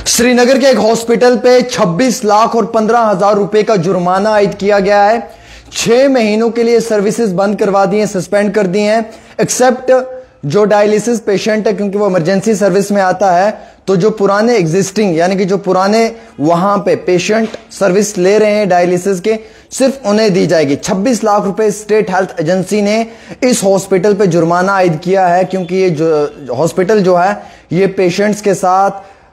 श्रीनगर के एक हॉस्पिटल पे 26 लाख और 15,000 रुपए का जुर्माना आयद किया गया है। 6 महीनों के लिए सर्विसेज बंद करवा दी हैं, सस्पेंड कर दी हैं, एक्सेप्ट जो डायलिसिस पेशेंट है, क्योंकि वो इमरजेंसी सर्विस में आता है। तो जो पुराने एग्जिस्टिंग यानी कि जो पुराने वहां पे पेशेंट सर्विस ले रहे हैं डायलिसिस के, सिर्फ उन्हें दी जाएगी। 26 लाख रुपए स्टेट हेल्थ एजेंसी ने इस हॉस्पिटल पे जुर्माना आयद किया है, क्योंकि ये जो हॉस्पिटल जो है ये पेशेंट्स के साथ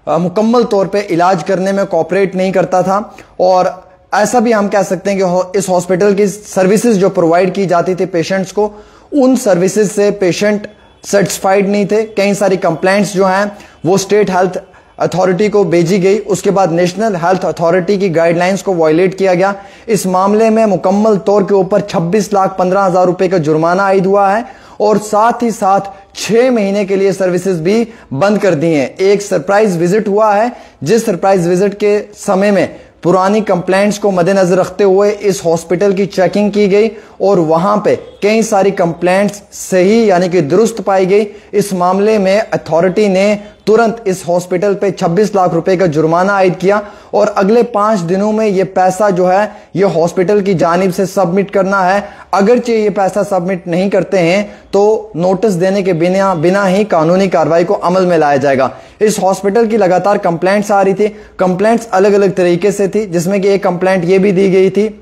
मुकम्मल तौर पे इलाज करने में कोऑपरेट नहीं करता था। और ऐसा भी हम कह सकते हैं कि इस हॉस्पिटल की सर्विसेज जो प्रोवाइड की जाती थी पेशेंट्स को, उन सर्विसेज से पेशेंट सेटिस्फाइड नहीं थे। कई सारी कंप्लेंट्स जो हैं वो स्टेट हेल्थ अथॉरिटी को भेजी गई, उसके बाद नेशनल हेल्थ अथॉरिटी की गाइडलाइंस को वायलेट किया गया। इस मामले में मुकम्मल तौर के ऊपर 26,15,000 रुपए का जुर्माना आयद हुआ है और साथ ही साथ 6 महीने के लिए सर्विसेज भी बंद कर दी हैं। एक सरप्राइज विजिट हुआ है, जिस सरप्राइज विजिट के समय में पुरानी कंप्लेंट्स को मद्देनजर रखते हुए इस हॉस्पिटल की चेकिंग की गई और वहां पे कई सारी कंप्लेंट्स सही यानी कि दुरुस्त पाई गई। इस मामले में अथॉरिटी ने तुरंत इस हॉस्पिटल पे 26 लाख रुपए का जुर्माना आयद किया और अगले 5 दिनों में यह पैसा जो है यह हॉस्पिटल की जानिब से सबमिट करना है। अगरचे ये पैसा सबमिट नहीं करते हैं तो नोटिस देने के बिना ही कानूनी कार्रवाई को अमल में लाया जाएगा। इस हॉस्पिटल की लगातार कंप्लेंट्स आ रही थी। कंप्लेंट्स अलग अलग तरीके से थी, जिसमें कि एक कंप्लेंट ये भी दी गई थी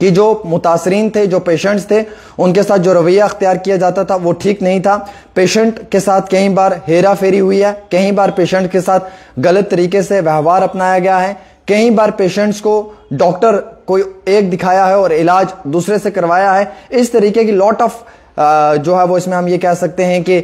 कि जो मुतासरीन थे, जो पेशेंट्स थे, उनके साथ जो रवैया अख्तियार किया जाता था वो ठीक नहीं था। पेशेंट के साथ कई बार हेरा फेरी हुई है, कई बार पेशेंट के साथ गलत तरीके से व्यवहार अपनाया गया है, कई बार पेशेंट्स को डॉक्टर कोई एक दिखाया है और इलाज दूसरे से करवाया है। इस तरीके की लॉट ऑफ जो है वो इसमें हम ये कह सकते हैं कि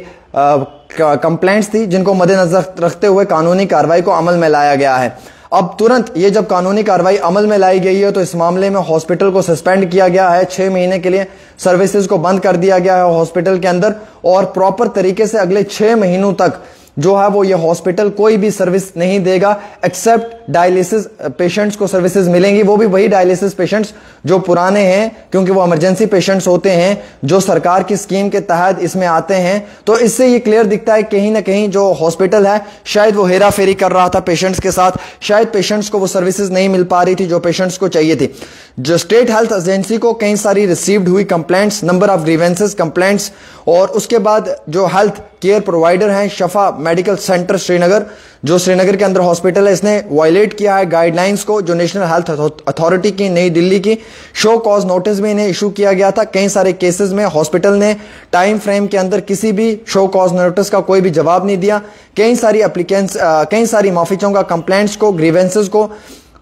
कंप्लेंट्स थी, जिनको मद्देनजर रखते हुए कानूनी कार्रवाई को अमल में लाया गया है। अब तुरंत ये जब कानूनी कार्रवाई अमल में लाई गई है तो इस मामले में हॉस्पिटल को सस्पेंड किया गया है। 6 महीने के लिए सर्विसेज को बंद कर दिया गया है हॉस्पिटल के अंदर और प्रॉपर तरीके से अगले 6 महीनों तक जो है वो ये हॉस्पिटल कोई भी सर्विस नहीं देगा, एक्सेप्ट डायलिसिस पेशेंट्स को सर्विसेज मिलेंगी। वो भी वही डायलिसिस पेशेंट्स जो पुराने हैं, क्योंकि वो इमरजेंसी पेशेंट्स होते हैं जो सरकार की स्कीम के तहत इसमें आते हैं। तो इससे ये क्लियर दिखता है कहीं ना कहीं जो हॉस्पिटल है शायद वो हेरा फेरी कर रहा था पेशेंट्स के साथ, शायद पेशेंट्स को वो सर्विसेज नहीं मिल पा रही थी जो पेशेंट्स को चाहिए थी। जो स्टेट हेल्थ एजेंसी को कई सारी रिसीव्ड हुई complaints, number of grievances complaints, और उसके बाद जो हेल्थ केयर प्रोवाइडर हैं शफा मेडिकल सेंटर श्रीनगर, जो श्रीनगर के अंदर हॉस्पिटल है, इसने वायलेट किया है गाइडलाइंस को जो नेशनल हेल्थ अथॉरिटी की नई दिल्ली की। शो कॉज नोटिस भी इन्हें इशू किया गया था। कई सारे केसेस में हॉस्पिटल ने टाइम फ्रेम के अंदर किसी भी शो कॉज नोटिस का कोई भी जवाब नहीं दिया। कई सारी एप्लीकेंट्स कई सारी माफी चाहूंगा कंप्लेंट्स को, ग्रीवेंसेस को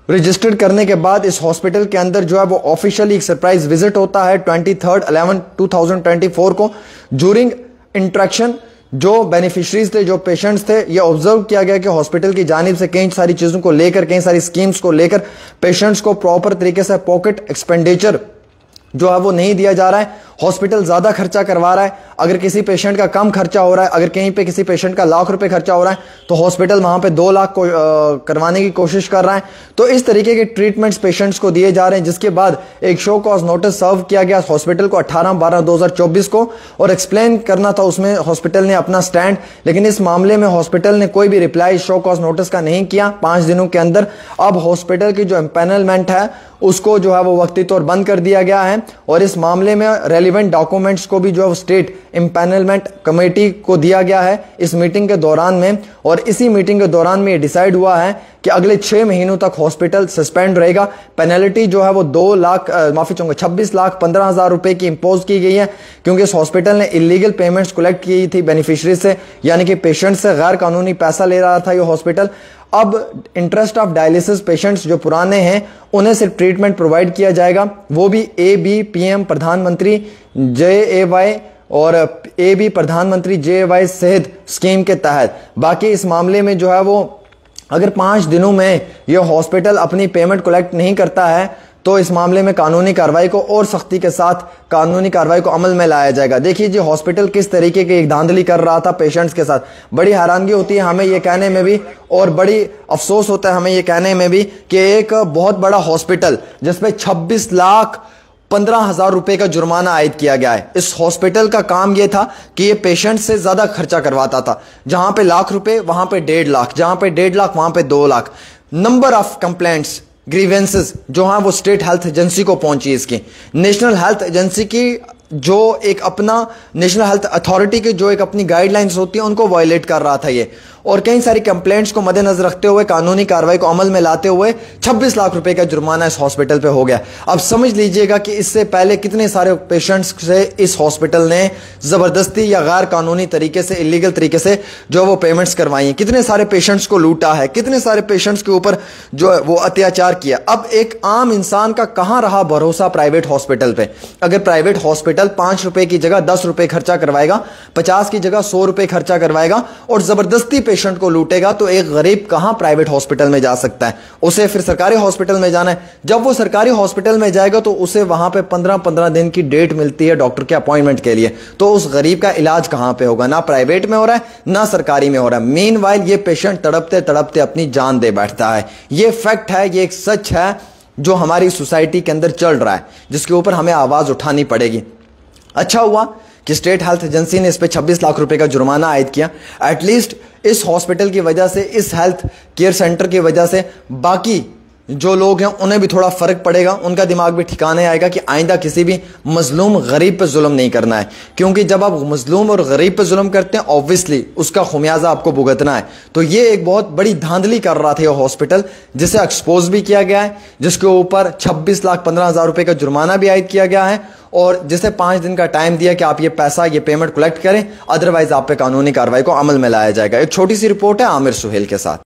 रजिस्टर्ड करने के बाद इस हॉस्पिटल के अंदर जो है वो ऑफिशियली एक सरप्राइज विजिट होता है 23/11/2024 को। ज्यूरिंग इंट्रैक्शन जो बेनिफिशरीज थे, जो पेशेंट्स थे, ये ऑब्जर्व किया गया कि हॉस्पिटल की जानिब से कई सारी चीजों को लेकर, कई सारी स्कीम्स को लेकर पेशेंट्स को प्रॉपर तरीके से पॉकेट एक्सपेंडिचर जो है वो नहीं दिया जा रहा है। हॉस्पिटल ज्यादा खर्चा करवा रहा है। अगर किसी पेशेंट का कम खर्चा हो रहा है, अगर कहीं पे किसी पेशेंट का लाख रुपए खर्चा हो रहा है तो हॉस्पिटल वहां पे 2 लाख को करवाने की कोशिश कर रहा है। तो इस तरीके के ट्रीटमेंट्स पेशेंट्स को दिए जा रहे हैं, जिसके बाद एक शो कॉज नोटिस सर्व किया गया हॉस्पिटल को 18/12/2024 को और एक्सप्लेन करना था उसमें हॉस्पिटल ने अपना स्टैंड। लेकिन इस मामले में हॉस्पिटल ने कोई भी रिप्लाई शो कॉज नोटिस का नहीं किया 5 दिनों के अंदर। अब हॉस्पिटल की जो एम्पैनलमेंट है उसको जो है वो वक्ती तौर बंद कर दिया गया है और इस मामले में रेलिवेंट डॉक्यूमेंट्स को भी जो है स्टेट एम्पैनलमेंट कमेटी को दिया गया है इस मीटिंग के दौरान में। और इसी मीटिंग के दौरान में ये डिसाइड हुआ है कि अगले 6 महीनों तक हॉस्पिटल सस्पेंड रहेगा। पेनल्टी जो है वो 26,15,000 रुपए की इंपोज की गई है, क्योंकि इस हॉस्पिटल ने इलीगल पेमेंट्स कलेक्ट की थी बेनिफिशरी से, यानी कि पेशेंट से गैर कानूनी पैसा ले रहा था ये हॉस्पिटल। अब इंटरेस्ट ऑफ डायलिसिस पेशेंट्स जो पुराने हैं उन्हें सिर्फ ट्रीटमेंट प्रोवाइड किया जाएगा, वो भी ABPM प्रधानमंत्री JAY और AB प्रधानमंत्री JAY सेहत स्कीम के तहत। बाकी इस मामले में जो है वो अगर 5 दिनों में यह हॉस्पिटल अपनी पेमेंट कलेक्ट नहीं करता है तो इस मामले में कानूनी कार्रवाई को और सख्ती के साथ कानूनी कार्रवाई को अमल में लाया जाएगा। देखिए जी हॉस्पिटल किस तरीके की एक धांधली कर रहा था पेशेंट्स के साथ। बड़ी हैरानगी होती है हमें ये कहने में भी और बड़ी अफसोस होता है हमें ये कहने में भी कि एक बहुत बड़ा हॉस्पिटल जिसमें 26 लाख 15,000 रुपए का जुर्माना आयद किया गया है। इस हॉस्पिटल का काम यह था कि ये पेशेंट से ज्यादा खर्चा करवाता था। जहां पे लाख रुपए वहां पे 1.5 लाख, जहां पे 1.5 लाख वहां पे 2 lakh. Number of complaints, grievances जो हैं वो स्टेट हेल्थ एजेंसी को पहुंची। इसकी नेशनल हेल्थ एजेंसी की जो एक अपना नेशनल हेल्थ अथॉरिटी की जो एक अपनी गाइडलाइंस होती है उनको वायलेट कर रहा था ये। और कई सारी कंप्लेंट्स को मद्देनजर रखते हुए कानूनी कार्रवाई को अमल में लाते हुए 26 लाख रुपए का जुर्माना इस हॉस्पिटल पे हो गया। अब समझ लीजिएगा कि इससे पहले कितने सारे पेशेंट्स से इस हॉस्पिटल ने जबरदस्ती या गैर कानूनी तरीके से, इलीगल तरीके से जो वो पेमेंट्स करवाई हैं, कितने सारे पेशेंट्स को लूटा है, कितने सारे पेशेंट्स के ऊपर जो है वो अत्याचार किया। अब एक आम इंसान का कहां रहा भरोसा प्राइवेट हॉस्पिटल पे। अगर प्राइवेट हॉस्पिटल 5 रुपए की जगह 10 रुपए खर्चा करवाएगा, 50 की जगह 100 रुपए खर्चा करवाएगा और जबरदस्ती पेशेंट को लूटेगा, तो एक गरीब कहां प्राइवेट हॉस्पिटल में जा सकता है। उसे फिर सरकारी हॉस्पिटल में जाना है। जब वो सरकारी हॉस्पिटल में जाएगा तो उसे वहां पे 15-15 दिन की डेट मिलती है डॉक्टर के अपॉइंटमेंट के लिए। तो उस गरीब का इलाज कहां पे होगा? ना प्राइवेट में हो रहा है, ना सरकारी में हो रहा है। मीनवाइल ये पेशेंट तड़पते तड़पते अपनी जान दे बैठता है। ये फैक्ट है, ये एक सच है जो हमारी सोसाइटी के अंदर चल रहा है, जिसके ऊपर हमें आवाज उठानी पड़ेगी। अच्छा हुआ कि स्टेट हेल्थ एजेंसी ने इस पे 26 लाख रुपए का जुर्माना आयद किया। एटलीस्ट इस हॉस्पिटल की वजह से, इस हेल्थ केयर सेंटर की वजह से बाकी जो लोग हैं उन्हें भी थोड़ा फर्क पड़ेगा, उनका दिमाग भी ठिकाने आएगा कि आइंदा किसी भी मजलूम गरीब पे जुल्म नहीं करना है। क्योंकि जब आप मजलूम और गरीब पे जुल्म करते हैं ऑब्वियसली उसका खुमियाजा आपको भुगतना है। तो ये एक बहुत बड़ी धांधली कर रहा था ये हॉस्पिटल, जिसे एक्सपोज भी किया गया है, जिसके ऊपर 26,15,000 रुपए का जुर्माना भी आयद किया गया है और जिसे 5 दिन का टाइम दिया कि आप ये पैसा, ये पेमेंट कलेक्ट करें, अदरवाइज आप पे कानूनी कार्रवाई को अमल में लाया जाएगा। एक छोटी सी रिपोर्ट है आमिर सुहेल के साथ।